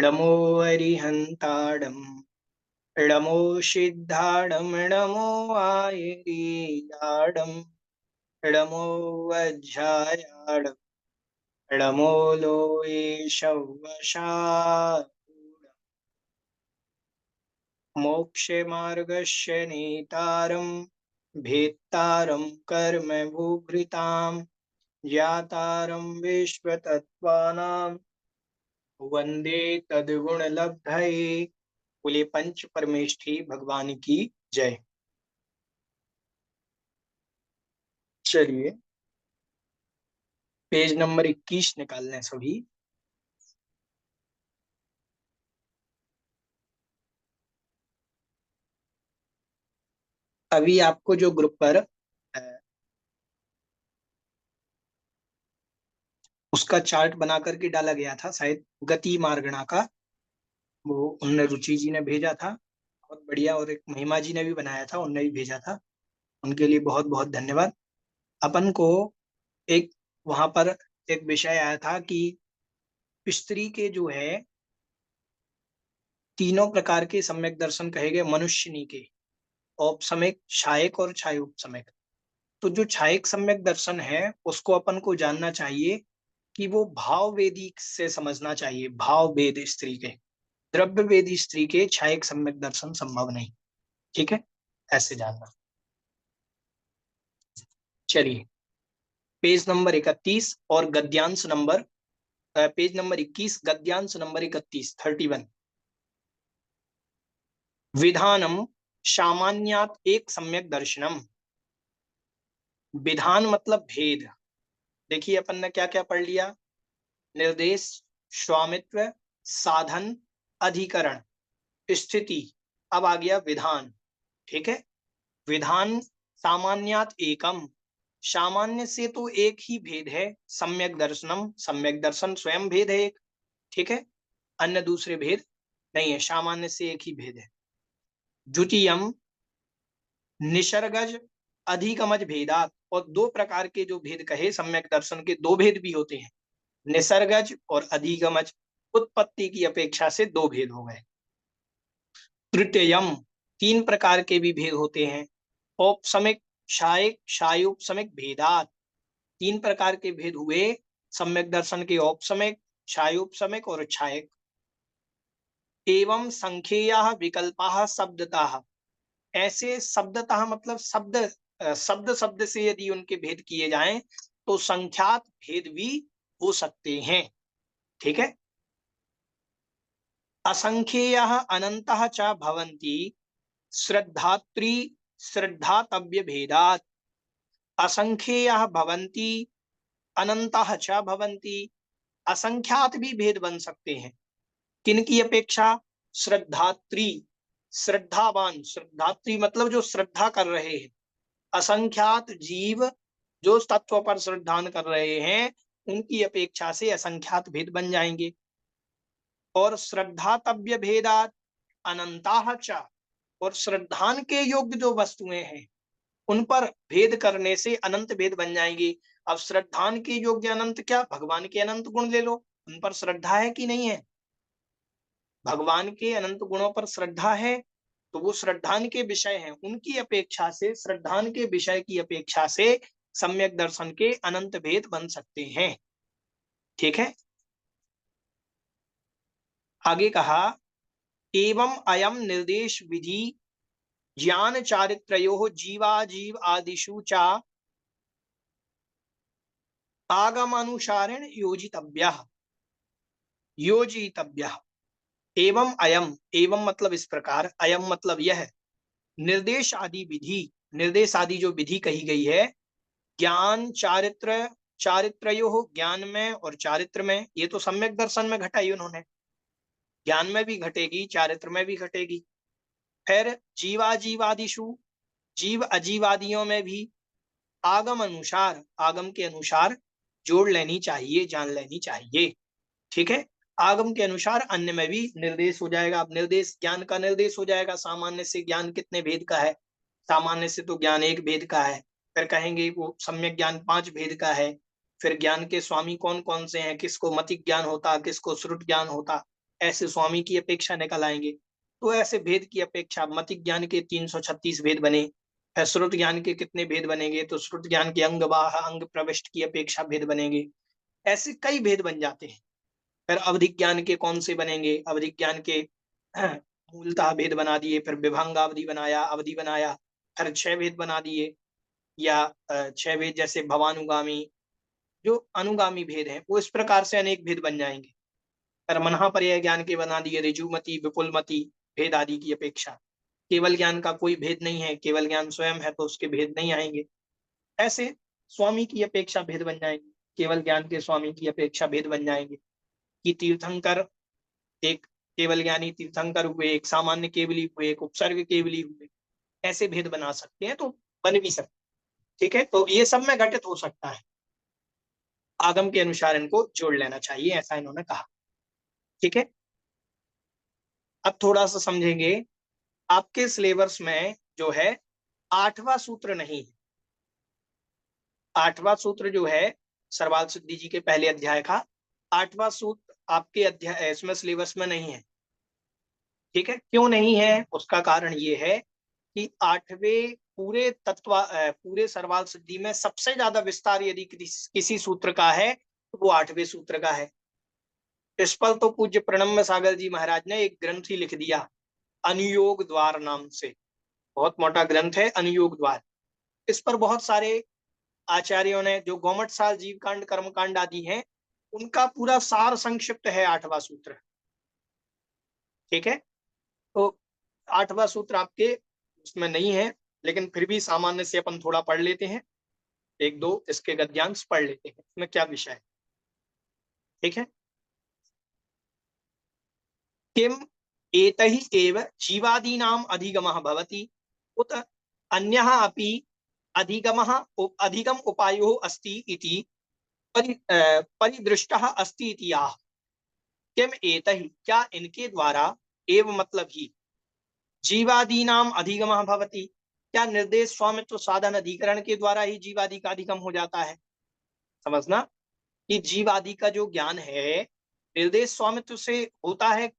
णमो अरिहन्ताडं णमो सिद्धाडं णमो आयर्याडं णमो वज्रायाडं णमो लोये शवशाूढं मोक्षे मार्गस्य नेतारं भेत्तारं कर्म भूभृतां ज्ञातारं विश्वतत्त्वानां वंदे तद्गुण लब्धये। बोले पंच परमेष्ठी भगवान की जय। चलिए पेज नंबर 21 निकाल लें सभी। अभी आपको जो ग्रुप पर उसका चार्ट बना करके डाला गया था, शायद गति मार्गणा का, वो उनने रुचि जी ने भेजा था, बहुत बढ़िया। और एक महिमा जी ने भी बनाया था, उनने भी भेजा था, उनके लिए बहुत बहुत धन्यवाद। अपन को एक वहां पर एक विषय आया था कि स्त्री के जो है तीनों प्रकार के सम्यक दर्शन कहे गए मनुष्यनी के, औपसमिक, छायक और छायोपसमिक। तो जो छायक सम्यक दर्शन है उसको अपन को जानना चाहिए कि वो भाव वेदी से समझना चाहिए, भाव वेद स्त्री के। द्रव्य वेदी स्त्री के छायक सम्यक दर्शन संभव नहीं। ठीक है, ऐसे जानना। चलिए पेज नंबर 31 और गद्यांश नंबर पेज नंबर 21 गद्यांश नंबर 31 31। विधानम सामान्यात एक सम्यक दर्शनम। विधान मतलब भेद। देखिए अपन ने क्या क्या पढ़ लिया, निर्देश, स्वामित्व, साधन, अधिकरण, स्थिति। अब आ गया विधान। ठीक है, विधान सामान्यात एकम, सामान्य से तो एक ही भेद है, सम्यक दर्शनम, सम्यक दर्शन स्वयं भेद है एक। ठीक है, अन्य दूसरे भेद नहीं है, सामान्य से एक ही भेद है। द्वितीयम निसर्गज अधिगमज भेदात। और दो प्रकार के जो भेद कहे सम्यक दर्शन के, दो भेद भी होते हैं, निसर्गज और अधिगमज। उत्पत्ति की अपेक्षा से दो भेद हो गए। तृतीयम तीन प्रकार के भी भेद होते हैं, औपसमिक, क्षायक, क्षायोपसमिक भेदात। तीन प्रकार के भेद हुए सम्यक दर्शन के, औपसमिक, क्षायोपसमिक और क्षायक। एवं संख्येया विकल्पा शब्दतः। ऐसे शब्दतः मतलब शब्द शब्द शब्द से यदि उनके भेद किए जाएं तो संख्यात भेद भी हो सकते हैं। ठीक है, असंख्येय अनंत च भवन्ति श्रद्धात्री श्रद्धातव्य भेदात। असंख्येय भवन्ति अनंत च भवन्ति, असंख्यात भी भेद बन सकते हैं। किनकी अपेक्षा? श्रद्धात्री, श्रद्धावान, श्रद्धात्री मतलब जो श्रद्धा कर रहे हैं। असंख्यात जीव जो तत्व पर श्रद्धान कर रहे हैं उनकी अपेक्षा से असंख्यात भेद बन जाएंगे। और श्रद्धातव्य भेदात अनंता च, और श्रद्धान के योग्य जो वस्तुएं हैं उन पर भेद करने से अनंत भेद बन जाएंगे। अब श्रद्धान के योग्य अनंत क्या? भगवान के अनंत गुण ले लो, उन पर श्रद्धा है कि नहीं है? भगवान के अनंत गुणों पर श्रद्धा है तो वो श्रद्धान के विषय हैं, उनकी अपेक्षा से, श्रद्धान के विषय की अपेक्षा से सम्यक दर्शन के अनंत भेद बन सकते हैं। ठीक है, आगे कहा एवं अयम निर्देश विधि ज्ञान चारित्रयो जीवाजीव आदिषु चा आगमानुसारेण योजितव्यः योजितव्यः। एवं अयम, एवं मतलब इस प्रकार, अयम मतलब यह, निर्देश आदि विधि, निर्देश आदि जो विधि कही गई है, ज्ञान चारित्र, चारित्रयो ज्ञान में और चारित्र में, ये तो सम्यक दर्शन में घटाई उन्होंने, ज्ञान में भी घटेगी, चारित्र में भी घटेगी। फिर जीवाजीवादिशु, जीव अजीवादियों में भी, आगम अनुसार, आगम के अनुसार जोड़ लेनी चाहिए, जान लेनी चाहिए। ठीक है, आगम के अनुसार अन्य में भी निर्देश हो जाएगा। अब निर्देश, ज्ञान का निर्देश हो जाएगा। सामान्य से ज्ञान कितने भेद का है? सामान्य से तो ज्ञान एक भेद का है। फिर कहेंगे वो सम्यक ज्ञान 5 भेद का है। फिर ज्ञान के स्वामी कौन कौन से हैं, किसको मति ज्ञान होता, किसको श्रुत ज्ञान होता। ऐसे स्वामी की अपेक्षा निकल आएंगे। तो ऐसे भेद की अपेक्षा मति ज्ञान के 336 भेद बने। फिर श्रुत ज्ञान के कितने भेद बनेंगे, तो श्रुत ज्ञान के अंग बाह अंग प्रविष्ट की अपेक्षा भेद बनेंगे। ऐसे कई भेद बन जाते हैं। फिर अवधि ज्ञान के कौन से बनेंगे, अवधि ज्ञान के मूलतः भेद बना दिए, फिर विभंगावधि बनाया, अवधि बनाया, फिर 6 भेद बना दिए। या 6 भेद जैसे भवानुगामी, जो अनुगामी भेद हैं वो इस प्रकार से अनेक भेद बन जाएंगे। पर मनहापर्याय ज्ञान के बना दिए ऋजुमति विपुलमति भेद आदि की अपेक्षा। केवल ज्ञान का कोई भेद नहीं है, केवल ज्ञान स्वयं है तो उसके भेद नहीं आएंगे। ऐसे स्वामी की अपेक्षा भेद बन जाएंगे, केवल ज्ञान के स्वामी की अपेक्षा भेद बन जाएंगे। कि तीर्थंकर एक केवल ज्ञानी तीर्थंकर हुए, एक सामान्य केवली हुए, एक उपसर्ग केवली हुए, ऐसे भेद बना सकते हैं, तो बन भी सकते। ठीक है, तो ये सब में घटित हो सकता है, आगम के अनुसार इनको जोड़ लेना चाहिए, ऐसा इन्होंने कहा। ठीक है, अब थोड़ा सा समझेंगे। आपके सिलेबस में जो है 8वां सूत्र नहीं है। 8वां सूत्र जो है सर्वाल सिद्धि जी के पहले अध्याय का 8वां सूत्र आपके अध्याय इसमें सिलेबस में नहीं है। ठीक है, क्यों नहीं है, उसका कारण ये है कि 8वें पूरे पूरे सर्वाल सिद्धि में सबसे ज्यादा विस्तार यदि किसी सूत्र का है तो वो 8वें सूत्र का है। इस पर तो पूज्य प्रणम्य सागर जी महाराज ने एक ग्रंथ ही लिख दिया, अनुयोग द्वार नाम से। बहुत मोटा ग्रंथ है अनुयोग द्वार। इस पर बहुत सारे आचार्यों ने, जो गौमट साल जीव कांड कर्म कांड आदि हैं, उनका पूरा सार संक्षिप्त है 8वां सूत्र। ठीक है, तो 8वां सूत्र आपके उसमें नहीं है, लेकिन फिर भी सामान्य से अपन थोड़ा पढ़ लेते हैं, एक दो इसके गद्यांश पढ़ लेते हैं, इसमें क्या विषय है। ठीक है, किम एतहि एव जीवादीनाम अधिगमः भवति उत अन्यः अपि अधिगम उपायो अस्ति इति परिदृष्टः अस्ति इति आह। किम एतहि, क्या इनके द्वारा, एव मतलब ही, जीवादीनाम अधिगमः भवति, क्या निर्देश स्वामित्व साधन अधिकरण के द्वारा ही जीवादि का अधिगम हो जाता है। समझना कि जीवादि का जो ज्ञान है निर्देश स्वामित्व से होता है।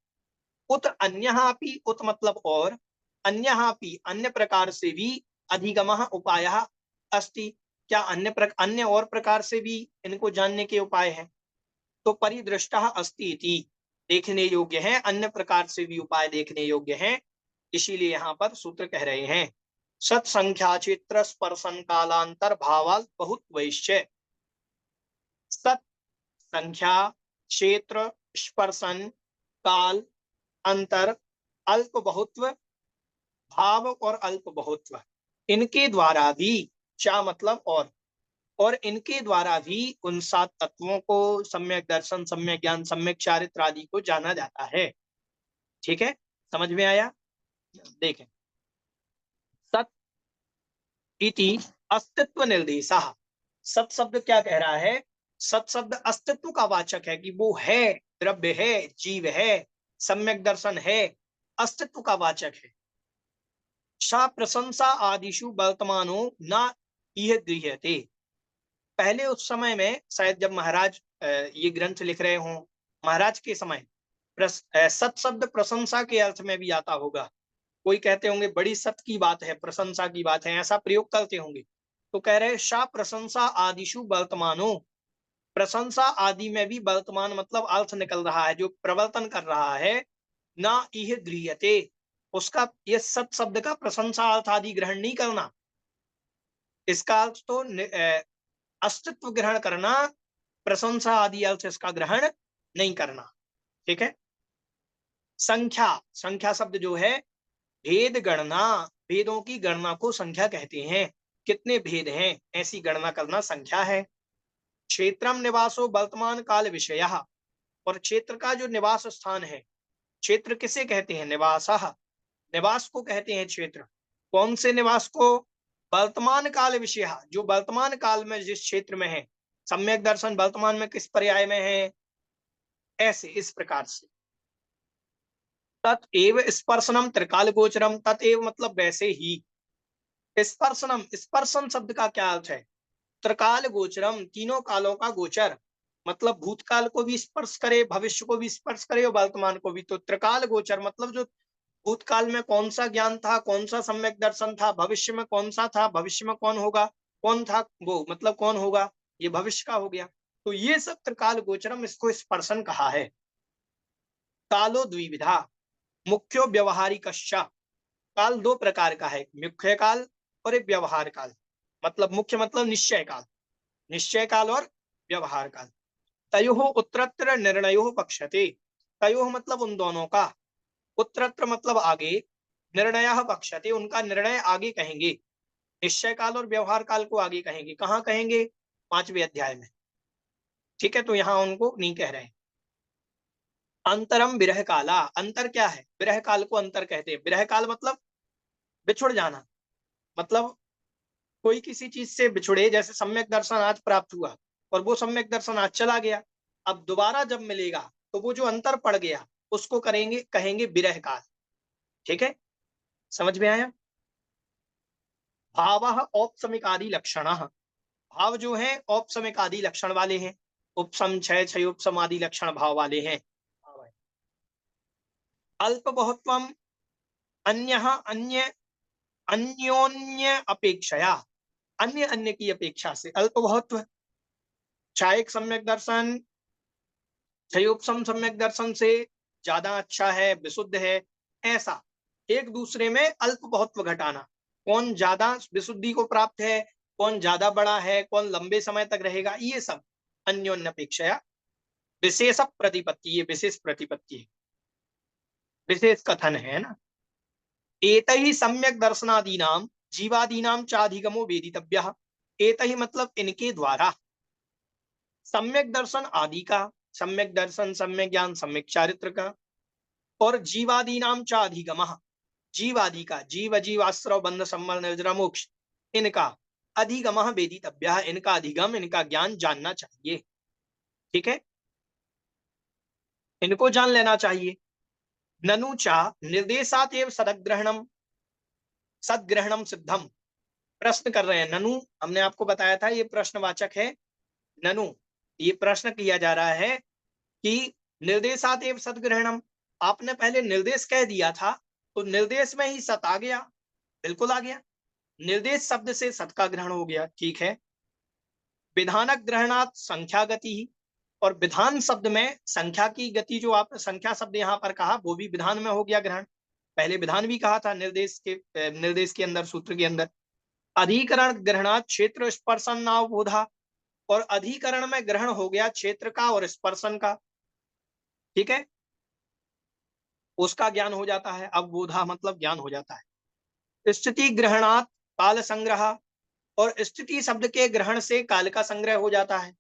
उत अन्यहापि, उत मतलब और, अन्यहापि अन्य प्रकार से भी, अधिगमः उपायः अस्ति, क्या अन्य और प्रकार से भी इनको जानने के उपाय हैं। तो परिदृष्टः अस्ति इति, देखने योग्य है, अन्य प्रकार से भी उपाय देखने योग्य हैं। इसीलिए यहाँ पर सूत्र कह रहे हैं सत्संख्या क्षेत्र स्पर्शन कालांतर भावाल बहुत वैश्य। सत संख्या, क्षेत्र, स्पर्शन, काल, अंतर, अल्प बहुत्व, भाव और अल्प बहुत्व, इनके द्वारा भी, चा मतलब और इनके द्वारा भी उन 7 तत्वों को सम्यक दर्शन, सम्यक ज्ञान, सम्यक चारित्र आदि को जाना जाता है। ठीक है, समझ में आया। देखें, सत इति अस्तित्व निर्देशः। सत शब्द क्या कह रहा है, सत शब्द अस्तित्व का वाचक है, कि वो है, द्रव्य है, जीव है, सम्यक दर्शन है, अस्तित्व का वाचक है। सा प्रशंसा आदिशु वर्तमानो न इह गृह्यते। पहले उस समय में शायद जब महाराज ये ग्रंथ लिख रहे हों, महाराज के समय सत शब्द प्रशंसा के अर्थ में भी आता होगा। कोई कहते होंगे बड़ी सत की बात है, प्रशंसा की बात है, ऐसा प्रयोग करते होंगे। तो कह रहे शा प्रशंसा आदिशु वर्तमानो, प्रशंसा आदि में भी वर्तमान मतलब अर्थ निकल रहा है, जो प्रवर्तन कर रहा है। ना इह गृह्यते, उसका ये सत शब्द का प्रशंसा अर्थ आदि ग्रहण नहीं करना। इसका अर्थ तो अस्तित्व ग्रहण करना, प्रशंसा आदि अर्थ इसका ग्रहण नहीं करना। ठीक है, संख्या, संख्या शब्द जो है भेद गणना, भेदों की गणना को संख्या कहते हैं। कितने भेद हैं ऐसी गणना करना संख्या है। क्षेत्रम निवासो वर्तमान काल विषय, और क्षेत्र का जो निवास स्थान है, क्षेत्र किसे कहते हैं, निवासः, निवास को कहते हैं क्षेत्र। कौन से निवास को, वर्तमान काल विषय, जो वर्तमान काल में जिस क्षेत्र में है। सम्यक दर्शन वर्तमान में किस पर्याय में है, ऐसे इस प्रकार से। तत्एव स्पर्शनम त्रिकाल गोचरम, तत्एव मतलब वैसे ही, स्पर्शनम, स्पर्शन शब्द का क्या अर्थ है, त्रिकाल गोचरम, तीनों कालों का गोचर, मतलब भूतकाल को भी स्पर्श करे, भविष्य को भी स्पर्श करे और वर्तमान को भी। तो त्रिकाल गोचर मतलब जो भूतकाल में कौन सा ज्ञान था, कौन सा सम्यक दर्शन था, भविष्य में कौन सा था, भविष्य में कौन होगा, कौन था वो मतलब कौन होगा, ये भविष्य का हो गया। तो ये सब त्रिकाल गोचरम, इसको स्पर्शन कहा है। कालो द्विविधा मुख्यो व्यवहारिकश्च। काल दो प्रकार का है, मुख्य काल और एक व्यवहार काल। मतलब मुख्य मतलब निश्चय काल, निश्चय काल और व्यवहार काल। तयोः उत्तरत्र निर्णयो पक्षते। तयोः मतलब उन दोनों का, उत्तरत्र मतलब आगे, निर्णय पक्षते उनका निर्णय आगे कहेंगे। निश्चय काल और व्यवहार काल को आगे कहेंगे। कहाँ कहेंगे? 5वें अध्याय में। ठीक है, तो यहाँ उनको नहीं कह रहे हैं। अंतरम विरह काला, अंतर क्या है? विरह काल को अंतर कहते हैं। विरह काल मतलब बिछुड़ जाना, मतलब कोई किसी चीज से बिछुड़े, जैसे सम्यक दर्शन आज प्राप्त हुआ और वो सम्यक दर्शन आज चला गया, अब दोबारा जब मिलेगा तो वो जो अंतर पड़ गया उसको करेंगे, कहेंगे विरह काल। ठीक है, समझ में आया? भाव औपसमिक आदि लक्षण, भाव जो है औपसमिक आदि लक्षण वाले हैं। उपसम, क्षय, क्षय उपसम आदि लक्षण भाव वाले हैं। अल्प बहुत्वम अन्य, अन्य अन्योन्य अपेक्षया, अन्य अन्य की अपेक्षा से अल्प बहुत्व, क्षयिक सम्यक दर्शन क्षयोपम सम्यक दर्शन से ज्यादा अच्छा है, विशुद्ध है, ऐसा एक दूसरे में अल्प बहुत्व घटाना। कौन ज्यादा विशुद्धि को प्राप्त है, कौन ज्यादा बड़ा है, कौन लंबे समय तक रहेगा, ये सब अन्योन्य अपेक्षया विशेष प्रतिपत्ति, ये विशेष प्रतिपत्ति है, विशेष कथन है ना। एतहि सम्यक दर्शनादीनाम जीवादीनाम चाधिगमो वेदितव्यः। एतहि मतलब इनके द्वारा, सम्यक दर्शन आदि का, सम्यक दर्शन, सम्यक ज्ञान, सम्यक चारित्र का, और जीवादी नाम चा अधिगम, जीवादि का, जीव जीवाश्रव बंध संबंध निर्जरा मोक्ष, इनका अधिगम वेदितव्य, इनका अधिगम, इनका ज्ञान जानना चाहिए। ठीक है, इनको जान लेना चाहिए। ननु चा निर्देशात एव सदग्रहणम, सदग्रहणम सिद्धम। प्रश्न कर रहे हैं ननु, हमने आपको बताया था ये प्रश्नवाचक है ननु। ये प्रश्न किया जा रहा है कि निर्देशात एव सदग्रहणम, आपने पहले निर्देश कह दिया था तो निर्देश में ही सत आ गया, बिल्कुल आ गया। निर्देश शब्द से सत का ग्रहण हो गया, ठीक है। विधानक ग्रहणात संख्या गति ही, और विधान शब्द में संख्या की गति, जो आपने संख्या शब्द यहाँ पर कहा वो भी विधान में हो गया ग्रहण। पहले विधान भी कहा था निर्देश के अंदर, सूत्र के अंदर। अधिकरण ग्रहणात क्षेत्र स्पर्शन नावबोधा, और अधिकरण में ग्रहण हो गया क्षेत्र का और स्पर्शन का। ठीक है, उसका ज्ञान हो जाता है, अवबोधा मतलब ज्ञान हो जाता है। स्थिति ग्रहणात काल संग्रह, और स्थिति शब्द के ग्रहण से काल का संग्रह हो जाता है।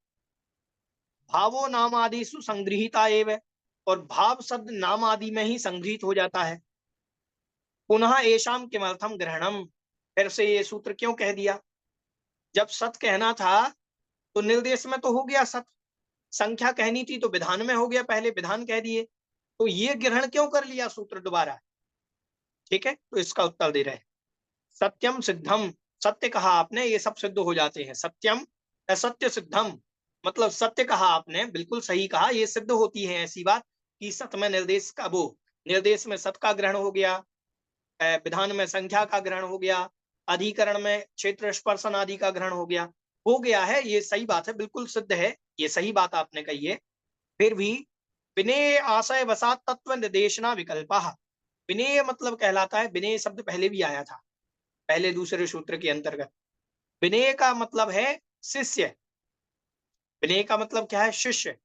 भावो नाम आदिशु संग्रहिता एवं, और भाव शब्द नाम आदि में ही संग्रहित हो जाता है। पुनः एशाम किमर्थम ग्रहणम, फिर से ये सूत्र क्यों कह दिया? जब सत कहना था तो निर्देश में तो हो गया सत, संख्या कहनी थी तो विधान में हो गया, पहले विधान कह दिए, तो ये ग्रहण क्यों कर लिया सूत्र दोबारा? ठीक है, तो इसका उत्तर दे रहे हैं। सत्यम सिद्धम, सत्य कहा आपने, ये सब सिद्ध हो जाते हैं। सत्यम असत्य सिद्धम, मतलब सत्य कहा आपने, बिल्कुल सही कहा, ये सिद्ध होती है ऐसी बात कि सत में निर्देश का, वो निर्देश में सत का ग्रहण हो गया, विधान में संख्या का ग्रहण हो गया, अधिकरण में क्षेत्र स्पर्शन आदि का ग्रहण हो गया है, ये सही बात है, बिल्कुल सिद्ध है, ये सही बात आपने कही है। फिर भी विनेय आशय वसात तत्व निर्देशना विकल्प, विनेय मतलब कहलाता है, विनेय शब्द पहले भी आया था, पहले दूसरे सूत्र के अंतर्गत। विनय का मतलब है शिष्य, विनय का मतलब क्या है? शिष्य।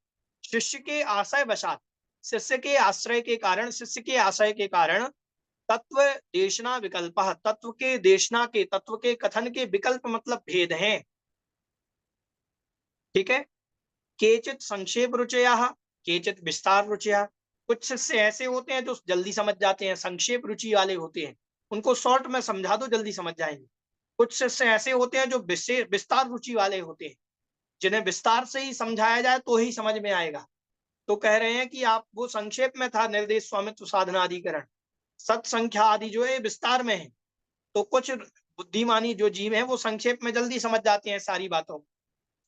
शिष्य के आशय वशात, शिष्य के आश्रय के कारण, शिष्य के आशय के कारण तत्व देशना विकल्प, तत्व के देशना के, तत्व के कथन के विकल्प मतलब भेद हैं। ठीक है, केचित संक्षेप रुचया, केचित विस्तार रुचया। कुछ शिष्य ऐसे होते हैं जो जल्दी समझ जाते हैं, संक्षेप रुचि वाले होते हैं, उनको शॉर्ट में समझा दो जल्दी समझ जाएंगे। कुछ शिष्य ऐसे होते हैं जो विस्तार रुचि वाले होते हैं, जिन्हें विस्तार से ही समझाया जाए तो ही समझ में आएगा। तो कह रहे हैं कि आप, वो संक्षेप में था निर्देश स्वामित्व साधना अधिकरण, सत संख्या आदि जो है विस्तार में है, तो कुछ बुद्धिमानी जो जीव हैं वो संक्षेप में जल्दी समझ जाते हैं सारी बातों,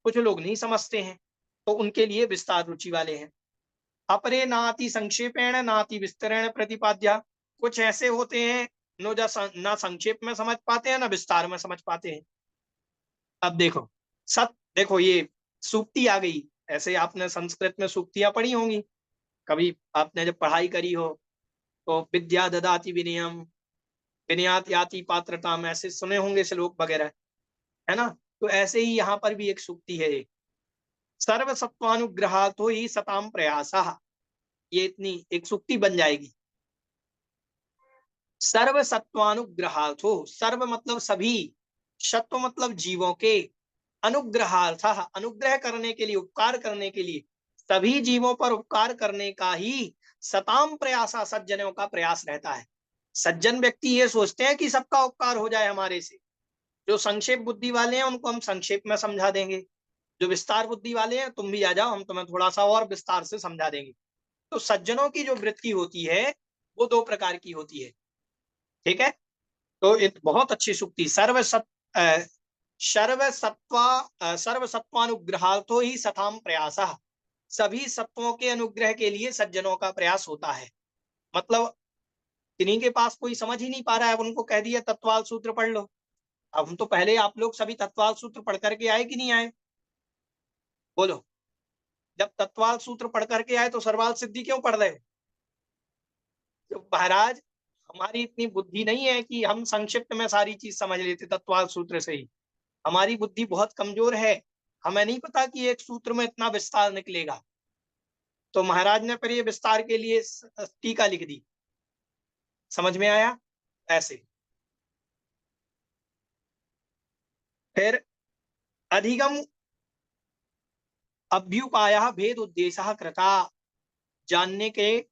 कुछ लोग नहीं समझते हैं। तो उनके लिए विस्तार रुचि वाले हैं। अपरे नाति संक्षेपेण नाति विस्तरेण प्रतिपाद्या, कुछ ऐसे होते हैं ना संक्षेप में समझ पाते हैं ना विस्तार में समझ पाते हैं। अब देखो देखो ये सूक्ति आ गई। ऐसे आपने संस्कृत में सूक्तियां पढ़ी होंगी कभी, आपने जब पढ़ाई करी हो तो विद्या ददाति विनयम, विनयात याति पात्रताम, ऐसे सुने होंगे श्लोक वगैरह, है ना। तो ऐसे ही यहाँ पर भी एक सूक्ति है, सर्वसत्वानुग्रहातो ही सताम प्रयासः, ये इतनी एक सूक्ति बन जाएगी। सर्वसत्वानुग्रहार्थो, सर्व मतलब सभी, सत्व मतलब जीवों के, अनुग्रहार्थ अनुग्रह करने के लिए, उपकार करने के लिए, सभी जीवों पर उपकार करने का ही सताम प्रयासा सज्जनों का प्रयास रहता है। सज्जन व्यक्ति ये सोचते हैं कि सबका उपकार हो जाए हमारे से। जो संक्षेप बुद्धि वाले हैं उनको हम संक्षेप में समझा देंगे, जो विस्तार बुद्धि वाले हैं तुम भी आ जाओ, हम तुम्हें थोड़ा सा और विस्तार से समझा देंगे। तो सज्जनों की जो वृत्ति होती है वो दो प्रकार की होती है, ठीक है। तो एक बहुत अच्छी सूक्ति, सर्वसत्वानुग्रहार्थो ही सताम प्रयासः, सभी सत्वों के अनुग्रह के लिए सज्जनों का प्रयास होता है। मतलब किन्हीं के पास कोई समझ ही नहीं पा रहा है, उनको कह दिया तत्वाल सूत्र पढ़ लो। अब हम तो पहले आप लोग सभी तत्वाल सूत्र पढ़ करके आए कि नहीं आए, बोलो। जब तत्वाल सूत्र पढ़ करके आए तो सर्वाल सिद्धि क्यों पढ़ रहे हो? तो महाराज हमारी इतनी बुद्धि नहीं है कि हम संक्षिप्त में सारी चीज समझ लेते तत्वाल सूत्र से ही। हमारी बुद्धि बहुत कमजोर है, हमें नहीं पता कि एक सूत्र में इतना विस्तार निकलेगा। तो महाराज ने फिर ये विस्तार के लिए टीका लिख दी। समझ में आया? ऐसे फिर अधिगम अभ्युपाय भेद उद्देश्य कृता, जानने के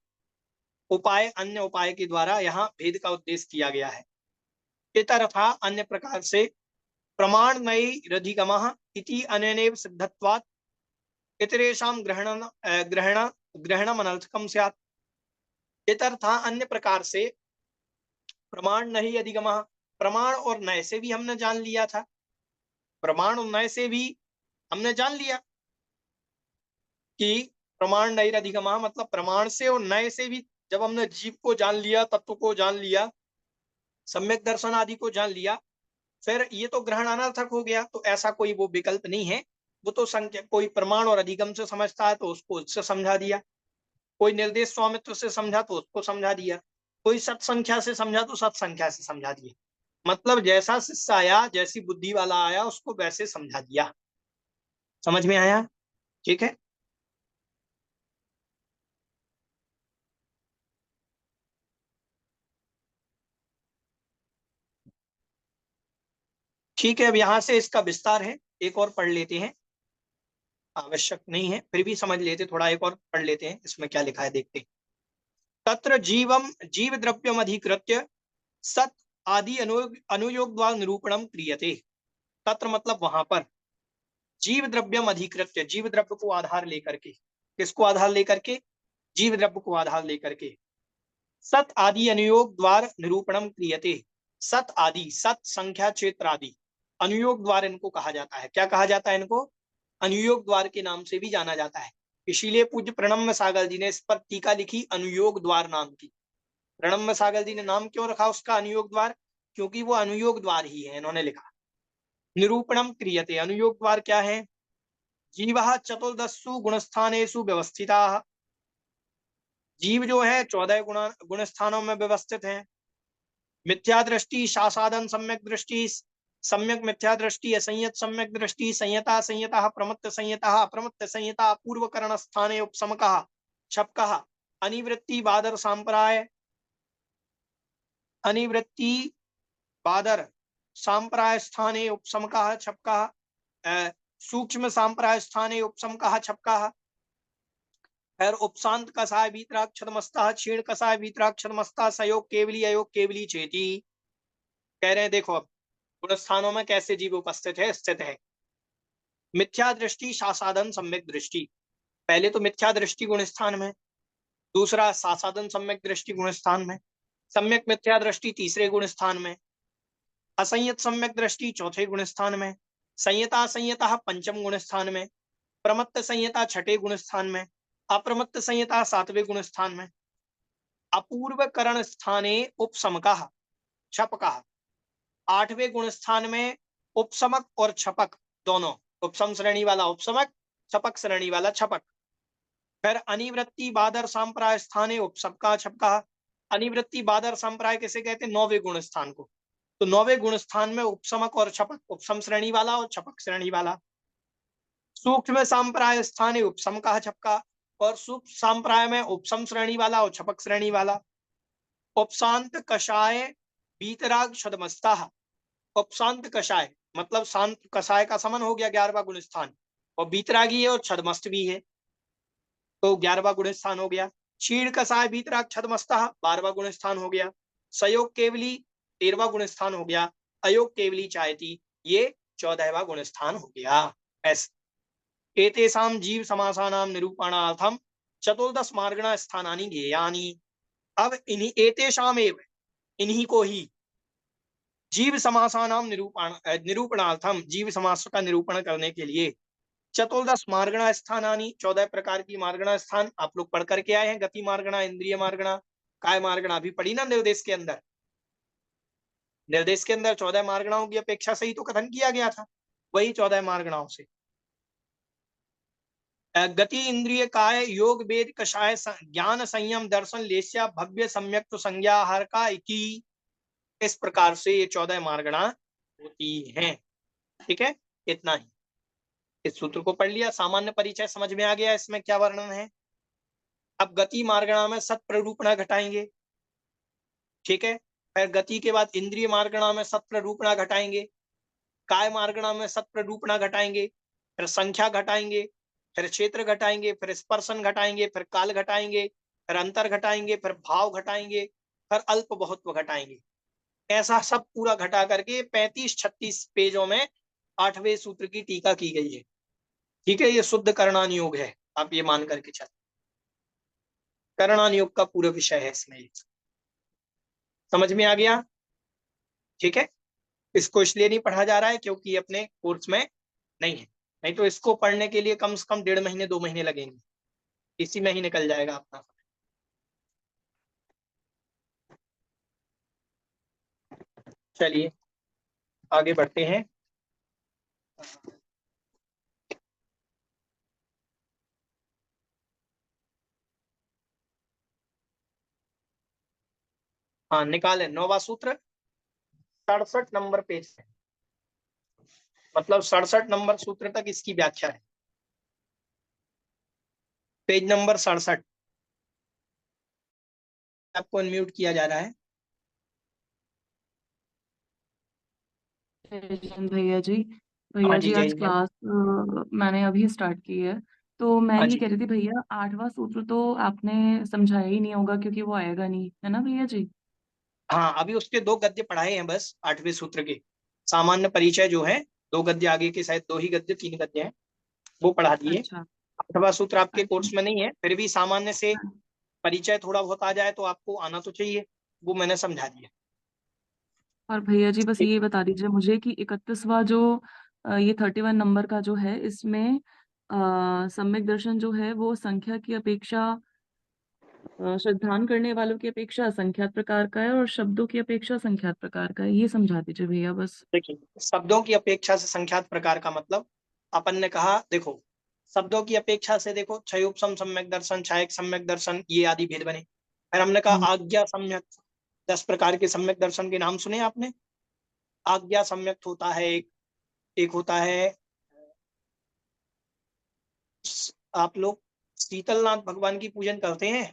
उपाय अन्य उपाय के द्वारा यहाँ भेद का उद्देश्य किया गया है। इतरथा अन्य प्रकार से प्रमाणमयी रधिगमः इति अनेनैव सिद्धत्वात् इतरेषां ग्रहणम अनर्थकम स्यात्। इतरथा अन्य प्रकार से प्रमाण नहीं अधिगमः, प्रमाण और नय से भी हमने जान लिया था, प्रमाण और नय से भी हमने जान लिया कि प्रमाण नहीं अधिगमः मतलब प्रमाण से और नय से भी जब हमने जीव को जान लिया, तत्व को जान लिया, सम्यक दर्शन आदि को जान लिया, फिर ये तो ग्रहण अनर्थक हो गया। तो ऐसा कोई वो विकल्प नहीं है, वो तो संख्या कोई प्रमाण और अधिगम से समझता है तो उसको उससे समझा दिया, कोई निर्देश स्वामित्व से समझा तो उसको समझा दिया, कोई सत संख्या से समझा तो सत संख्या से समझा दिया। मतलब जैसा शिष्य आया, जैसी बुद्धि वाला आया, उसको वैसे समझा दिया। समझ में आया? ठीक है। ठीक है, अब यहां से इसका विस्तार है, एक और पढ़ लेते हैं। आवश्यक नहीं है, फिर भी समझ लेते, थोड़ा एक और पढ़ लेते हैं इसमें क्या लिखा है, देखते हैं। तत्र जीवम जीव द्रव्यम अधिकृत्य सत आदि अनुयोग द्वारा निरूपणम क्रियते। तत्र मतलब वहां पर, जीव द्रव्यम अधिकृत्य, जीव द्रव्य को आधार लेकर के, किसको आधार लेकर के? जीव द्रव्य को आधार लेकर के सत आदि अनुयोग द्वार निरूपणम क्रियते। सत आदि, सत संख्या क्षेत्र आदि, अनुयोग द्वार इनको कहा जाता है। क्या कहा जाता है इनको? अनुयोग द्वार के नाम से भी जाना जाता है। इसीलिए पूज्य प्रणम्य सागर जी ने इस पर टीका लिखी अनुयोग द्वार नाम की। प्रणम्य सागर जी ने नाम क्यों रखा उसका अनुयोग द्वार? क्योंकि वो अनुयोग द्वार ही है, इन्होंने लिखा। निरूपणम क्रियते, अनुयोग द्वार क्या है? जीवः चतुर्दशसु गुणस्थानेषु व्यवस्थिताः, जीव जो है 14 गुण स्थानों में व्यवस्थित हैं। मिथ्या दृष्टि शासादन सम्यक दृष्टि, सम्यक मिथ्या दृष्टि असंयत सम्यक दृष्टि, संयता संयता प्रमत्त संयता अप्रमत्त संयता पूर्वकरण स्थाने उपसमकः छपकः अनिवृत्ति बादर सांप्राय, अनिवृत्ति बादर सांप्राय स्थाने उपसमकः छपकः सूक्ष्म सांप्राय स्थाने उपसमकः छपकः। फिर उपशांत कसाय वीतराक्षरमस्ता क्षीण कसाय वीतराक्षरमस्ता सयोग केवली अयोग केवली चेती। कह रहे हैं देखो अब गुण स्थानों में कैसे जीव उपस्थित है, स्थित है। मिथ्या दृष्टि सासाधन सम्यक दृष्टि, पहले तो मिथ्या दृष्टि गुण स्थान में, दूसरा सासाधन सम्यक दृष्टि गुण स्थान में, सम्यक मिथ्या दृष्टि तीसरे गुण स्थान में, असंयत सम्यक दृष्टि चौथे गुण स्थान में, संयता संयता पंचम गुण स्थान में, प्रमत्त संहिता छठे गुण स्थान में, अप्रमत्त संहिता सातवें गुण स्थान में, अपूर्व करण स्थाने उपसमकः छपकः, आठवें गुण स्थान में उपसमक और छपक दोनों, उपसम श्रेणी वाला उपसमक, छपक श्रेणी वाला छपक। फिर अनिवृत्ति बादर संप्राय स्थाने उपसमका छपका। अनिवृत्ति बादर संप्राय किसे कहते हैं? नौवे गुण स्थान को। तो नौवे गुण स्थान में उपसमक और छपक, उपसम श्रेणी वाला और छपक श्रेणी वाला। सूक्ष्म संप्राय स्थाने उपसमका छपका, और सूक्ष्म संप्राय में उपसम श्रेणी वाला और छपक श्रेणी वाला। उपशांत कषाय बीतराग छदमस्ता। उपशांत कषाय मतलब शांत कषाय का समन हो गया 11वां गुण स्थान, और बीतरागी है और छदमस्त भी है, तो 11वां गुण स्थान हो गया। क्षीण कषाय बीतराग छदमस्ता 12वां गुण स्थान हो गया। सयोग केवली 13वां गुण स्थान हो गया। अयोग केवली चायती ये 14वां गुण स्थान हो गया। ऐसे एतेषां जीव समासानां निरूपणार्थम चतुर्दश मार्गणा स्थानानि ज्ञेयानि। अब इन्हीं एतेषाम एव इन्हीं को ही जीव समासानाम निरूपणार्थम जीव समास का निरूपण करने के लिए चतुर्दश मार्गणा स्थानानि 14 प्रकार की मार्गणा स्थान आप लोग पढ़ करके आए हैं। गति मार्गणा, इंद्रिय मार्गणा, काय मार्गणा अभी पढ़ी ना निर्देश के अंदर। निर्देश के अंदर 14 मार्गणाओं की अपेक्षा से ही तो कथन किया गया था, वही 14 मार्गणाओं से। गति, इंद्रिय, काय, योग, वेद, कषाय, ज्ञान, संयम, दर्शन, लेस्या, भव्य, सम्यक, तो संज्ञा, हर का इति, इस प्रकार से ये 14 मार्गणा होती हैं। ठीक है, इतना ही। इस सूत्र को पढ़ लिया, सामान्य परिचय समझ में आ गया इसमें क्या वर्णन है। अब गति मार्गणा में सत प्ररूपणा घटाएंगे। ठीक है, फिर गति के बाद इंद्रिय मार्गणा में सत प्ररूपणा घटाएंगे, काय मार्गणा में सत प्ररूपणा घटाएंगे, फिर संख्या घटाएंगे, फिर क्षेत्र घटाएंगे, फिर स्पर्शन घटाएंगे, फिर काल घटाएंगे, फिर अंतर घटाएंगे, फिर भाव घटाएंगे, फिर अल्प बहुत्व घटाएंगे। ऐसा सब पूरा घटा करके 35-36 पेजों में 8वें सूत्र की टीका की गई है। ठीक है, ये शुद्ध करणान योग है, आप ये मान करके चल। करणान योग का पूरा विषय है इसमें, समझ में आ गया। ठीक है, इसको इसलिए नहीं पढ़ा जा रहा है क्योंकि अपने कोर्स में नहीं है, नहीं तो इसको पढ़ने के लिए कम से कम 1.5 महीने 2 महीने लगेंगे, इसी में ही निकल जाएगा अपना। चलिए आगे बढ़ते हैं। हाँ निकाले 9वां सूत्र 67 नंबर पेज है, मतलब 67 नंबर सूत्र तक इसकी व्याख्या है। पेज नंबर 67, आपको अनम्यूट किया जा रहा है। भैया जी, हाँ भैया जी जी जय आज हिंद। क्लास मैंने अभी स्टार्ट की है, तो मैं हाँ ये जी, कह रही थी भैया 8वां सूत्र तो आपने समझाया ही नहीं होगा क्योंकि वो आएगा नहीं, है ना भैया जी? हाँ अभी उसके 2 गद्य पढ़ाए हैं बस 8वें सूत्र के। सामान्य परिचय जो है 2 गद्य आगे के, शायद 2 ही गद्य 3 गद्य हैं, वो पढ़ा दिए। अच्छा 8वां सूत्र आपके अच्छा। कोर्स में नहीं है, फिर भी सामान्य से हाँ। परिचय थोड़ा बहुत आ जाए तो आपको आना तो चाहिए, वो मैंने समझा दिया। और भैया जी बस ठीक। ये बता दीजिए मुझे कि 31वां जो ये 31 नंबर का जो है इसमें सम्यक दर्शन जो है वो संख्या की अपेक्षा श्रद्धान करने वालों की अपेक्षा असंख्यात प्रकार का है और शब्दों की अपेक्षा संख्यात प्रकार का है, ये समझा दीजिए भैया बस। देखिए, शब्दों की अपेक्षा से संख्यात प्रकार का मतलब अपन ने कहा, देखो शब्दों की अपेक्षा से देखो क्षयोपम सम्यक दर्शन, छायक सम्यक दर्शन, ये आदि भेद बने। फिर हमने कहा हम्म। आज्ञा सम्यक, 10 प्रकार के सम्यक दर्शन के नाम सुने आपने। आज्ञा सम्यक होता है एक, एक होता है आप लोग शीतलनाथ भगवान की पूजन करते हैं,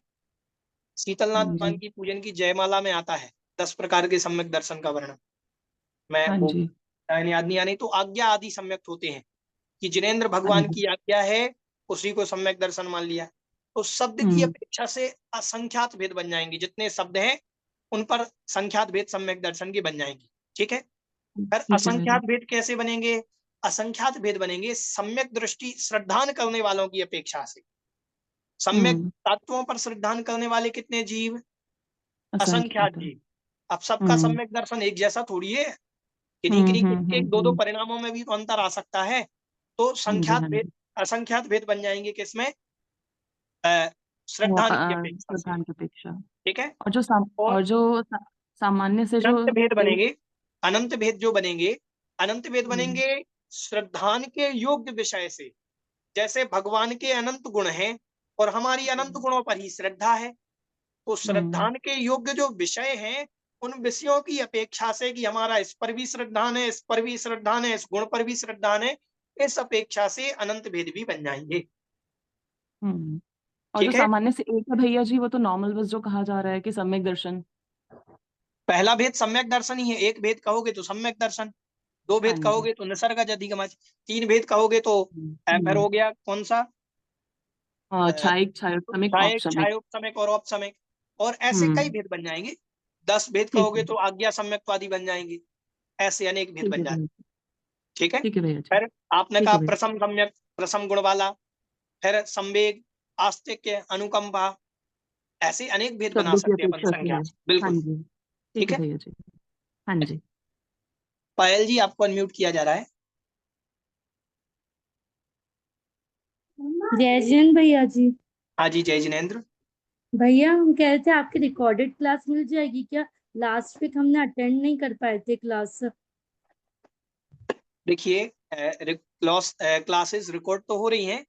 शीतलनाथ हाँ भगवान जी। की पूजन की जयमाला में आता है 10 प्रकार के सम्यक दर्शन का वर्णन। मैं हाँ वो जी। याद नहीं आनी, तो आज्ञा आदि सम्यक होते हैं कि जिनेन्द्र हाँ भगवान जी। की आज्ञा है, उसी को सम्यक दर्शन मान लिया। तो शब्द की हम्म। अपेक्षा से असंख्यात भेद बन जाएंगे, जितने शब्द हैं उन पर संख्यात भेद सम्यक दर्शन की बन जाएंगी। ठीक है, फिर ठीक है भैया। असंख्यात भेद कैसे बनेंगे? असंख्यात भेद बनेंगे सम्यक दृष्टि श्रद्धान करने वालों की अपेक्षा से। सम्यक हम्म। तत्वों पर श्रद्धान करने वाले कितने जीव? असंख्यात असंख्यात है। जीव। अब सबका हम्म। सम्यक दर्शन एक जैसा थोड़ी है, किन्हीं किन्हीं के एक दो दो हम्म। परिणामों में भी तो अंतर आ सकता है। तो हाँ जी। संख्यात हाँ भेद, जी। असंख्यात भेद बन जाएंगे किसमें, श्रद्धान की अपेक्षा से। प्रधान की अपेक्षा। ठीक है। और और और जो सामान्य से जो अनंत भेद एक। बनेंगे, अनंत भेद जो बनेंगे, अनंत भेद हम्म, बनेंगे श्रद्धान के योग्य विषय से। जैसे भगवान के अनंत गुण हैं और हमारी अनंत गुणों पर ही श्रद्धा है, तो श्रद्धान के योग्य जो विषय हैं उन विषयों की अपेक्षा से कि हमारा इस पर भी श्रद्धान है, इस पर भी श्रद्धान है, इस गुण पर भी श्रद्धान है, इस अपेक्षा से अनंत भेद भी बन जाएंगे। हम्म। और जो ठीक है। सामान्य से एक है भैया जी, वो तो नॉर्मल बस जो कहा जा रहा है कि सम्यक दर्शन। पहला भेद सम्यक दर्शन ही है। एक भेद कहोगे तो सम्यक दर्शन, दो हाँ भेद जी। कहोगे तो निसर्गज अधिगमज, तीन भेद कहोगे तो फिर हम्म। हो गया कौन सा, छायिक, छायोत्तमिक, छायक, औपशमिक। छायोपसमिक और औपसमिक, और ऐसे कई हम्म। भेद बन जाएंगे। 10 भेद ठीक है। कहोगे तो आज्ञा सम्यक्वादी बन जाएंगे। ऐसे अनेक भेद ठीक बन है जाते। भैया। ठीक है। ठीक है भैया जी। फिर आपने ठीक कहा है भैया। प्रसम सम्यक, प्रसम गुण वाला, फिर संवेग, आस्तिक्य, अनुकंपा, ऐसे अनेक भेद बना शब्दों की सकते हैं अपन अपेक्षा से संख्या है। से। हाँ बिल्कुल। जी। ठीक ठीक है है। भैया जी। हाँ जी। पायल जी आपको अनम्यूट किया जा रहा है। जय जैन भैया जी। हाँ जी, जय जिनेन्द्र। भैया हम कह रहे थे आपकी रिकॉर्डेड क्लास मिल जाएगी क्या? लास्ट वीक हमने अटेंड नहीं कर पाए थे क्लास। देखिए, क्लासेस रिकॉर्ड तो हो रही हैं,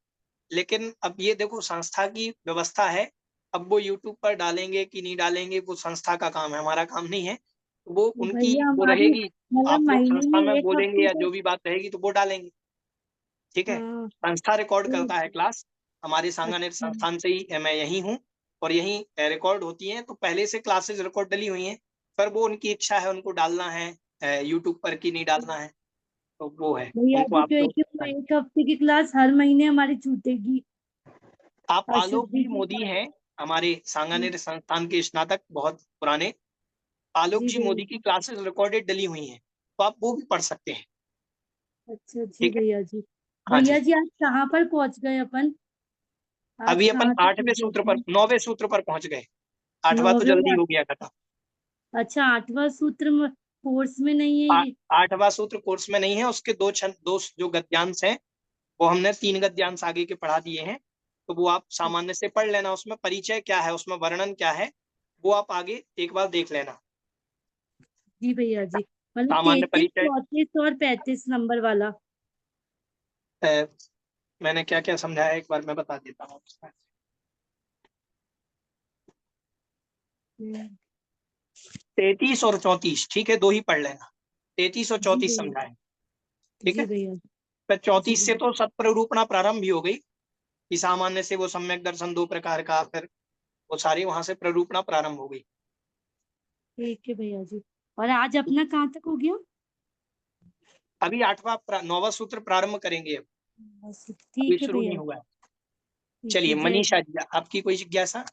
लेकिन अब ये देखो संस्था की व्यवस्था है। अब वो यूट्यूब पर डालेंगे कि नहीं डालेंगे वो संस्था का काम है, हमारा काम नहीं है। वो उनकी भैया वो हमारी रहेगी। मतलब आप लोग महीने संस्था में में एक बोलेंगे हफ्ते या तो। जो भी बात रहेगी तो वो डालेंगे। ठीक है। हाँ। संस्था रिकॉर्ड करता है ठीक। क्लास। हमारे सांगानेर अच्छा। संस्थान से ही मैं यही हूँ, और यही रिकॉर्ड होती हैं। तो पहले से क्लासेस रिकॉर्ड डली हुई हैं, पर वो उनकी इच्छा है, उनको डालना है यूट्यूब पर कि नहीं डालना है, तो वो है भैया उनको जी आप तो लोग। एक हफ्ते की क्लास हर महीने हमारी छूटेगी। आप आलोक अशुद्धि जी की मोदी बात। हैं, हमारे सांगानेर संस्थान के स्नातक, बहुत पुराने। आलोक जी जी भैया। मोदी की क्लासेस रिकॉर्डेड डली हुई हैं, तो आप वो भी पढ़ सकते हैं। अच्छा जी ठीक है। भैया जी। हाँ भैया जी। जी आज कहाँ पर पहुंच गए अपन? आज अभी अपन कहाँ तक 8वें पहुंचे सूत्र पर, अपन? 9वें सूत्र पर पहुंच गए। 8वां तो 9वें जल्दी और हो गया खत्म। अच्छा 8वां सूत्र कोर्स में नहीं है ये? 8वां सूत्र कोर्स में नहीं है, उसके दो छंद, दो जो गद्यांश हैं वो हमने 3 गद्यांश आगे के पढ़ा दिए हैं। तो वो आप सामान्य से पढ़ लेना, उसमें परिचय क्या है, उसमें वर्णन क्या है, वो आप आगे एक बार देख लेना। जी भैया जी। मतलब सामान्य 33, परिचय 34 और 35 नंबर वाला। मैंने क्या क्या समझाया एक बार मैं बता देता हूँ। हम्म, 33 और 34, ठीक है, दो ही पढ़ लेना। 33 और जी 34 भैया। समझाए। ठीक जी है। भैया। फिर जी 34 से भैया। तो सत्प्ररूपणा प्रारंभ भी हो गई, कि सामान्य से वो सम्यक दर्शन 2 प्रकार का, फिर वो सारी वहां से प्ररूपणा प्रारंभ हो गई। ठीक है भैया जी। और आज अपना कहाँ तक हो गया? अभी 9वां सूत्र प्रारंभ करेंगे अब। बस अभी ठीक है शुरू भैया। नहीं हुआ है। ठीक चलिए है जय। मनीषा जी, आपकी कोई जिज्ञासा।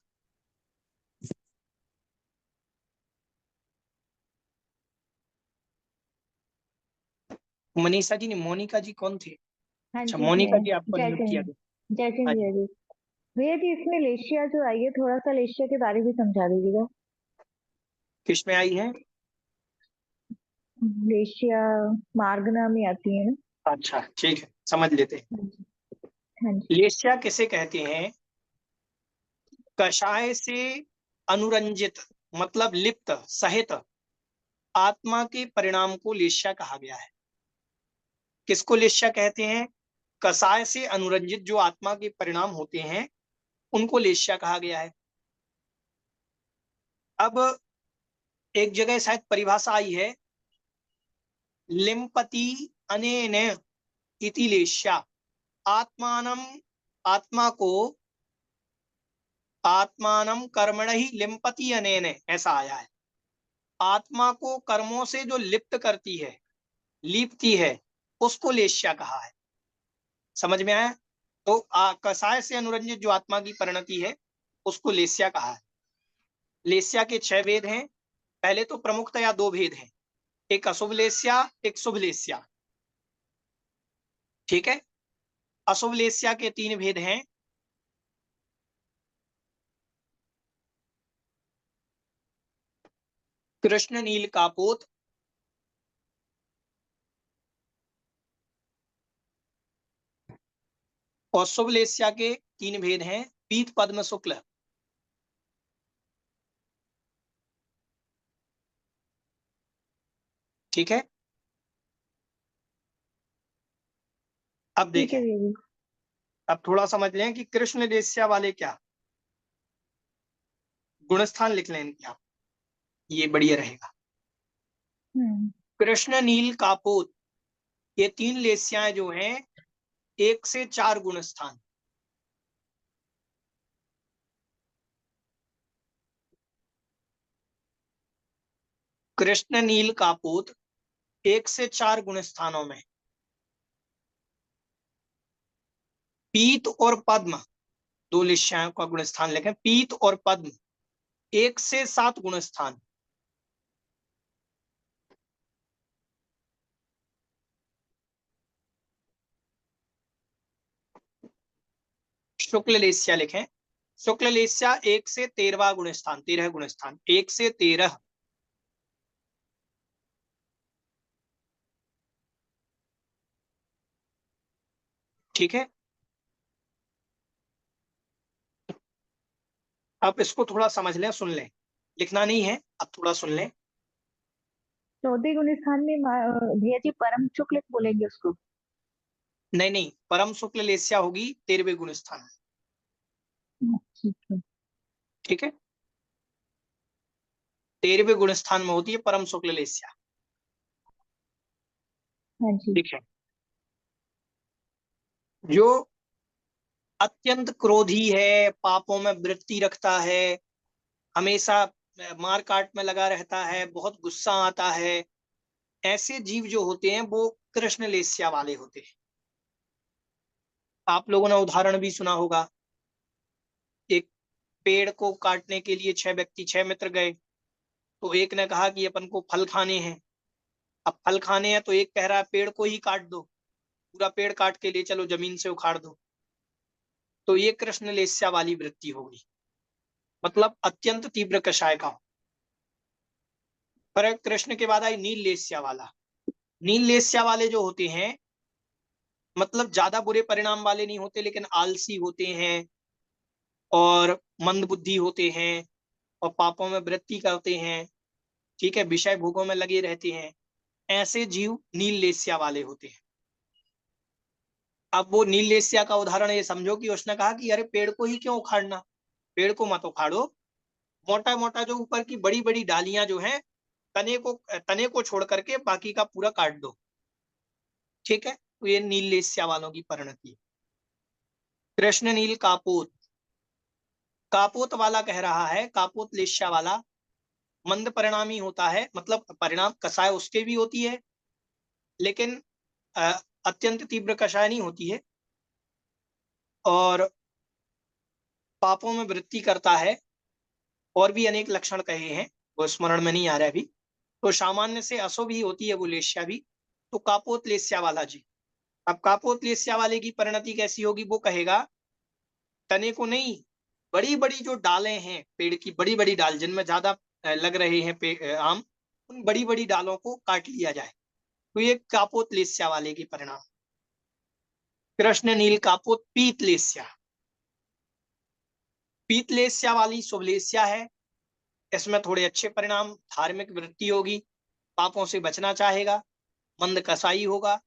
मनीषा जी ने, मोनिका जी कौन थे? हाँ अच्छा, जी मोनिका मैं जी आपको अनम्यूट किया जयचंद। गया। जयचंद हाँ भैया जी। जी। भैया जी इसमें लेशिया जो आई है थोड़ा सा लेशिया के बारे में समझा दीजिएगा। किस में आई है? लेशिया मार्ग नाम में आती है ना। अच्छा ठीक है, समझ लेते हैं। हाँ जी। हाँ जी। लेस्या किसे कहते हैं? कषाय से अनुरंजित, मतलब लिप्त, सहित आत्मा के परिणाम को लेस्या कहा गया है। किसको लेस्या कहते हैं? कषाय से अनुरंजित जो आत्मा के परिणाम होते हैं उनको लेस्या कहा गया है। अब एक जगह शायद परिभाषा आई है, लिम्पति अनेन इति लेस्या। आत्मानम, आत्मा को आत्मानम कर्मण ही लिम्पति अनेन, ऐसा आया है। आत्मा को कर्मों से जो लिप्त करती है, लीपती है, उसको लेस्या कहा है। समझ में आया? तो कषाय से अनुरंजित जो आत्मा की परिणति है उसको लेस्या कहा है। लेस्या के 6 भेद हैं। पहले तो प्रमुखतया 2 भेद हैं, एक अशुभ लेस्या, एक शुभ लेस्या। ठीक है। अशुभ लेस्या के 3 भेद हैं। कृष्ण नील कापोत, और शुभ लेस्या के 3 भेद हैं, पीत पद्म शुक्ल। ठीक है, अब ठीक है देखें, दीदी। अब थोड़ा समझ लें कि कृष्ण लेस्या वाले क्या गुणस्थान लिख लें इनके आप, ये बढ़िया रहेगा। कृष्ण नील कापोत, ये 3 लेस्याएं जो हैं 1 से 4 गुणस्थान। कृष्ण नील कापोत 1 से 4 गुणस्थानों में। पीत और पद्म 2 लेस्याओं का गुणस्थान लिखें, पीत और पद्म 1 से 7 गुणस्थान। शुक्ल लेस्या लिखें, शुक्ल लेस्या 1 से 13वां गुणस्थान, 13 गुणस्थान, 1 से 13। ठीक है, अब इसको थोड़ा समझ लें, सुन लें, लिखना नहीं है, अब थोड़ा सुन लें। चौथे गुणस्थान में भैया जी परम शुक्ल बोलेंगे उसको। नहीं नहीं, परम शुक्ल लेस्या होगी 13वें गुणस्थान में। ठीक है। ठीक है, 13वें गुणस्थान में होती है परम शुक्ल लेस्या। हाँ जी। ठीक है, जो अत्यंत क्रोधी है, पापों में वृत्ति रखता है, हमेशा मार काट में लगा रहता है, बहुत गुस्सा आता है, ऐसे जीव जो होते हैं वो कृष्ण लेस्या वाले होते हैं। आप लोगों ने उदाहरण भी सुना होगा, एक पेड़ को काटने के लिए 6 व्यक्ति, 6 मित्र गए, तो एक ने कहा कि अपन को फल खाने हैं। अब फल खाने हैं तो एक कह रहा है पेड़ को ही काट दो, पूरा पेड़ काट के ले चलो, जमीन से उखाड़ दो। तो ये कृष्ण लेस्या वाली वृत्ति होगी, मतलब अत्यंत तीव्र कषाय का। पर कृष्ण के बाद आई नील लेस्या वाला। नील लेस्या वाले जो होते हैं, मतलब ज्यादा बुरे परिणाम वाले नहीं होते, लेकिन आलसी होते हैं और मंद बुद्धि होते हैं और पापों में वृत्ति करते हैं। ठीक है, विषय भोगों में लगे रहते हैं, ऐसे जीव नील लेस्या वाले होते हैं। अब वो नील लेस्या का उदाहरण ये समझो कि उसने कहा कि अरे पेड़ को ही क्यों उखाड़ना, पेड़ को मत उखाड़ो, मोटा मोटा जो ऊपर की बड़ी बड़ी डालियां जो हैं, तने को छोड़ करके बाकी का पूरा काट दो। ठीक है, तो ये नील लेस्या वालों की परिणति है। कृष्ण नील कापोत, कापोत वाला कह रहा है, कापोत लेस्या वाला मंद परिणामी होता है, मतलब परिणाम कषाय उसके भी होती है, लेकिन अ, अत्यंत तीव्र कषाय नहीं होती है, और पापों में वृत्ति करता है, और भी अनेक लक्षण कहे हैं, वो स्मरण में नहीं आ रहा अभी। तो सामान्य से अशुभ ही होती है वो लेस्या भी। तो कापोत लेस्या वाला जी, अब कापोत लेस्या वाले की परिणति कैसी होगी, वो कहेगा तने को नहीं, बड़ी बड़ी जो डालें हैं पेड़ की, बड़ी बड़ी डाल जिनमें ज्यादा लग रहे हैं आम, उन बड़ी बड़ी डालों को काट लिया जाए। तो ये कापोत लेस्या वाले की परिणाम। कृष्ण नील कापोत पीत लेस्या, पीत लेस्या वाली शुभ लेस्या है, इसमें थोड़े अच्छे परिणाम, धार्मिक वृत्ति होगी, पापों से बचना चाहेगा, मंद कसाई होगा,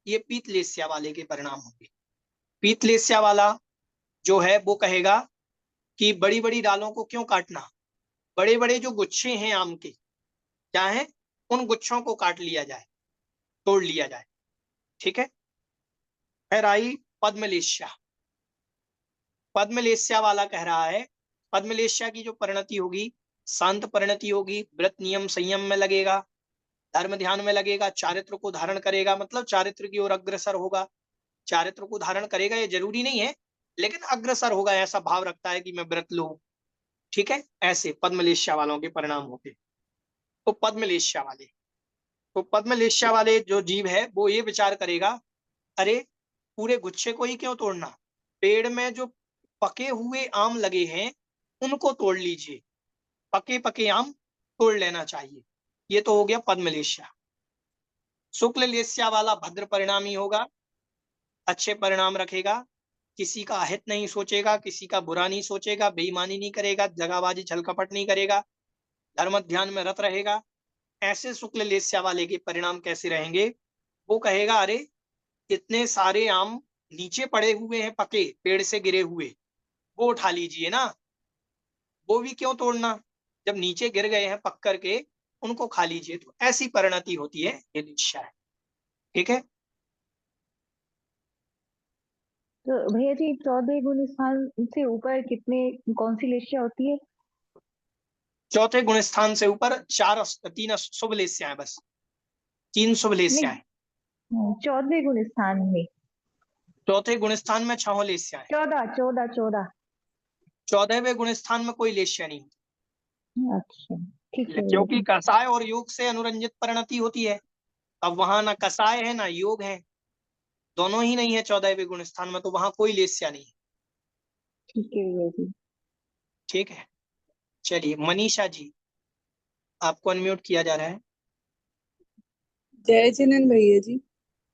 ये पीत लेस्या वाले के परिणाम होंगे। पीत लेस्या वाला जो है वो कहेगा कि बड़ी बड़ी डालों को क्यों काटना, बड़े बड़े जो गुच्छे हैं आम के क्या है, उन गुच्छों को काट लिया जाए, तोड़ लिया जाए। ठीक है, फिर आई पद्मलेस्या। पद्मलेस्या वाला कह रहा है, पद्मलेस्या की जो परिणति होगी, शांत परिणति होगी, व्रत नियम संयम में लगेगा, धर्म ध्यान में लगेगा, चारित्र को धारण करेगा, मतलब चारित्र की ओर अग्रसर होगा। चारित्र को धारण करेगा ये जरूरी नहीं है, लेकिन अग्रसर होगा, ऐसा भाव रखता है कि मैं व्रत लूं। ठीक है, ऐसे पद्मलेस्या वालों के परिणाम होते। तो पद्मलेस्या वाले, तो पद्मलेस्या वाले जो जीव है वो ये विचार करेगा, अरे पूरे गुच्छे को ही क्यों तोड़ना, पेड़ में जो पके हुए आम लगे हैं उनको तोड़ लीजिए, पके पके आम तोड़ लेना चाहिए। ये तो हो गया पद्मलेस्या। शुक्ल लेस्या वाला भद्र परिणामी होगा, अच्छे परिणाम रखेगा, किसी का हित नहीं सोचेगा, किसी का बुरा नहीं सोचेगा, बेईमानी नहीं करेगा, दगाबाजी छल कपट नहीं करेगा, धर्म ध्यान में रत रहेगा, ऐसे शुक्ल लेस्या वाले के परिणाम कैसे रहेंगे? वो कहेगा अरे इतने सारे आम नीचे पड़े हुए हैं, पके पेड़ से गिरे हुए, वो उठा लीजिए ना, वो भी क्यों तोड़ना, जब नीचे गिर गए हैं पक करके उनको खा लीजिए। तो ऐसी परिणति होती है, ये लेस्या है। ठीक है। तो भैया जी 14 गुण स्थान से ऊपर कितने कौन सी लेशिया होती है? चौथे गुण स्थान से ऊपर 3 शुभ लेस्या है, बस 3 शुभ लेस्या है। नहीं, 14 गुण स्थान में। चौथे गुण स्थान में 6 लेस्या है। 14 14वें गुण स्थान में कोई लेस्या नहीं, अच्छा ठीक है भैया क्योंकि जी। कसाय और योग से अनुरंजित परिणति होती है। अब वहां ना कसाय है ना योग है, दोनों ही नहीं है 14वें गुण स्थान में, तो वहां कोई लेस्या नहीं है। ठीक है भैया जी। ठीक है। चलिए मनीषा जी, आपको अनम्यूट किया जा रहा है। जय जिनेन्द्र भैया जी।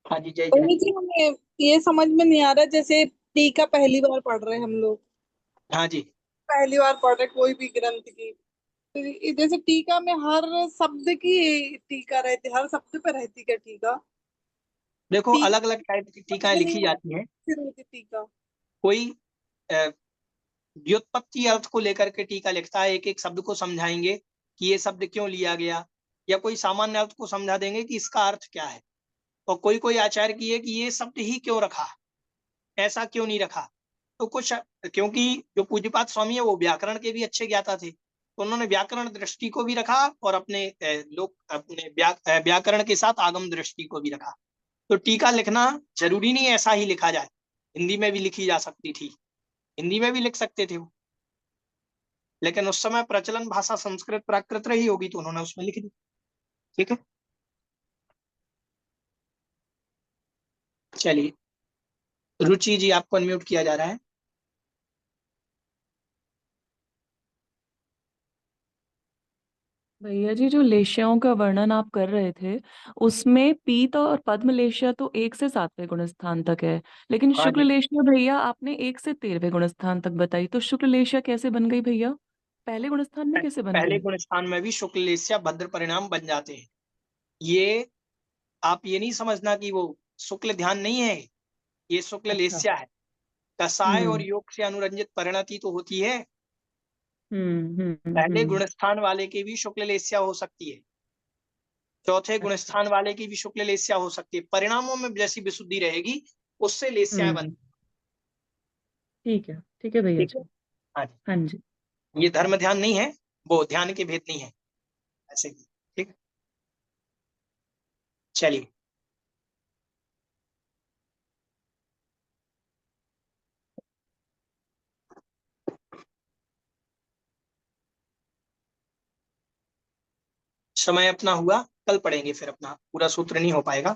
हाँ जी, जय भैया जय। जी हमें ये समझ में नहीं आ रहा, जैसे टीका पहली बार पढ़ रहे हैं हम लोग, हाँ जी, पहली बार पढ़ रहे कोई भी ग्रंथ की, तो जैसे टीका में हर शब्द की टीका रहती, हर शब्द पे रहती क्या टीका? देखो टीका अलग अलग टाइप की समझ टीकाएं में लिखी नहीं आ जाती रहा हैं। फिर होती टीका। कोई अ, व्युत्पत्ति अर्थ को लेकर के टीका लिखता है, एक एक शब्द को समझाएंगे कि ये शब्द क्यों लिया गया, या कोई सामान्य अर्थ को समझा देंगे कि इसका अर्थ क्या है। और कोई कोई आचार्य की है कि ये शब्द ही क्यों रखा, ऐसा क्यों नहीं रखा। तो कुछ, क्योंकि जो पूज्यपाद स्वामी है वो व्याकरण के भी अच्छे ज्ञाता थे, तो उन्होंने व्याकरण दृष्टि को भी रखा और अपने लोग अपने व्याकरण के साथ आगम दृष्टि को भी रखा। तो टीका लिखना जरूरी नहीं ऐसा ही लिखा जाए, हिंदी में भी लिखी जा सकती थी, हिंदी में भी लिख सकते थे वो, लेकिन उस समय प्रचलन भाषा संस्कृत प्राकृत रही होगी तो उन्होंने उसमें लिख दी। ठीक है। चलिए रुचि जी, आपको अनम्यूट किया जा रहा है। भैया जी, जो लेशियाओं का वर्णन आप कर रहे थे, उसमें पीत और पद्म लेशिया तो 1 से 7वें गुण स्थान तक है, लेकिन हाँ शुक्ल जी, लेशिया भैया आपने 1 से 13वें गुण स्थान तक बताई, तो शुक्ल लेशिया कैसे बन गई भैया? पहले गुण स्थान में कैसे बन पहले गई? गुण स्थान में भी शुक्ल लेस्या भद्र परिणाम बन जाते हैं। ये आप ये नहीं समझना कि वो शुक्ल ध्यान नहीं है, ये शुक्ल अच्छा। लेस्या है। कसाय और हम्म योग से अनुरंजित परिणति तो होती है। हम्म हम्म पहले हम्म गुण स्थान वाले की भी शुक्ल लेस्या हो सकती है, चौथे गुण अच्छा। स्थान वाले की भी शुक्ल लेस्या हो सकती है, परिणामों में जैसी विशुद्धि रहेगी उससे लेस्याएं बन। हम्म ठीक है भैया ठीक है। जी। हाँ जी, हाँ जी। ये धर्म ध्यान नहीं है, वो ध्यान के भेद नहीं है, ऐसे ही। ठीक है। चलिए समय अपना हुआ, कल पढ़ेंगे, फिर अपना पूरा सूत्र नहीं हो पाएगा।